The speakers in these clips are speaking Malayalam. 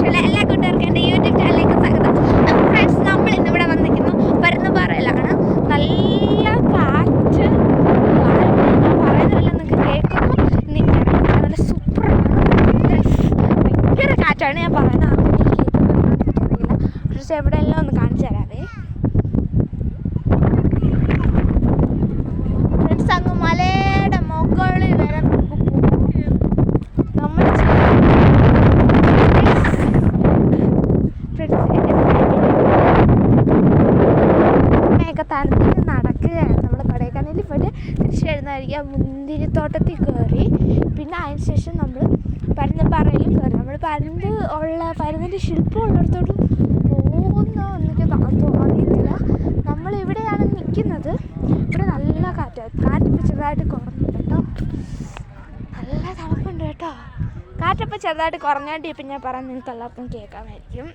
വിശേഷമുള്ള എല്ലാ കൂട്ടുകാർക്കും എൻ്റെ യൂട്യൂബ് ചാനലിലേക്ക് സ്വാഗതം. ഫ്രണ്ട്സ്, നമ്മൾ ഇന്നിവിടെ വന്നിരിക്കുന്നു പരുന്തുംപാറയിലാണ്. നല്ല കാറ്റ്, ഞാൻ പറയുന്നില്ല, നിങ്ങൾക്ക് കേൾക്കുമ്പോൾ നല്ല സൂപ്പറാണ്. ഭയങ്കര കാറ്റാണ് ഞാൻ പറയുന്നത്. അറിയില്ല പക്ഷേ എവിടെയെല്ലാം ഒന്ന് കാണിച്ചു തരാവേ. ഫ്രണ്ട്സ്, അങ്ങ് മലയുടെ മുകളിൽ വരെ നമ്മൾ മേഘത്താനത്തിൽ നടക്കുകയാണ്. നമ്മൾ കൊടൈക്കനാലിൽ പോയിട്ട് തിരിച്ചു വരുന്നതായിരിക്കും. മുന്തിരിത്തോട്ടത്തിൽ കയറി പിന്നെ അതിന് ശേഷം നമ്മൾ പരുന്തുംപാറയിലും കയറി. നമ്മൾ പരുന്തിൻ്റെ ശില്പം ഉള്ളിടത്തോട്ട് പോകുന്ന എനിക്ക് അറിയത്തില്ല. നമ്മളിവിടെയാണ് നിൽക്കുന്നത്. ഇവിടെ നല്ല കാറ്റപ്പോൾ ചെറുതായിട്ട് കുറഞ്ഞു കേട്ടോ. നല്ല തണുപ്പുണ്ട് കേട്ടോ. കാറ്റപ്പോൾ ചെറുതായിട്ട് കുറഞ്ഞാണ്ട് ഇപ്പം ഞാൻ പറഞ്ഞ് നിങ്ങൾക്ക് എല്ലാവർക്കും കേൾക്കാമായിരിക്കും.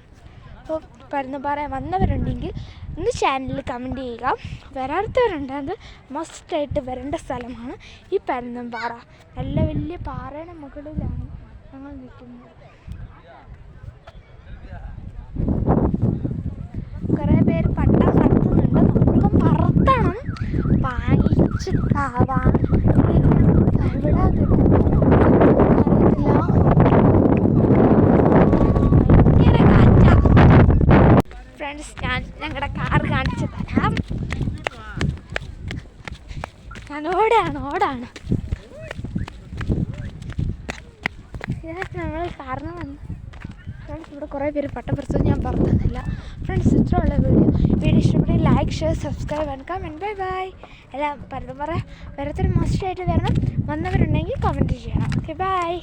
അപ്പോൾ പരുന്തുംപാറ വന്നവരുണ്ടെങ്കിൽ ഒന്ന് ചാനലിൽ കമൻറ്റ് ചെയ്യുക. വരാത്തവരുണ്ടെങ്കിൽ മസ്റ്റായിട്ട് വരേണ്ട സ്ഥലമാണ് ഈ പരുന്തുംപാറ. നല്ല വലിയ പാറയുടെ മുകളിലാണ് ഞങ്ങൾ നിൽക്കുന്നത്. കുറേ പേര് പട്ട പറത്തുന്നുണ്ട്. നമുക്കും പറത്തണം. വാങ്ങിച്ച് ഇവിടെ ഫ്രണ്ട്സ്, ഞാൻ ഞങ്ങളുടെ കാർ കാണിച്ചു തരാം. ഞാൻ ഓടാണ് നമ്മൾ കാറിന് വന്ന്. ഫ്രണ്ട്സ്, ഇവിടെ കുറേ പേര് പട്ടം പറിച്ചത് ഞാൻ പറഞ്ഞില്ല. ഫ്രണ്ട്സ്, ഇത്രയുള്ള വീഡിയോ ഇഷ്ടപ്പെടുന്ന like, share, subscribe and comment. Bye. എല്ലാം പരുന്തുംപാറ വരത്തൊരു മസ്റ്റായിട്ട് വരണം. വന്നവരുണ്ടെങ്കിൽ കമൻറ്റ് ചെയ്യണം. Okay, by.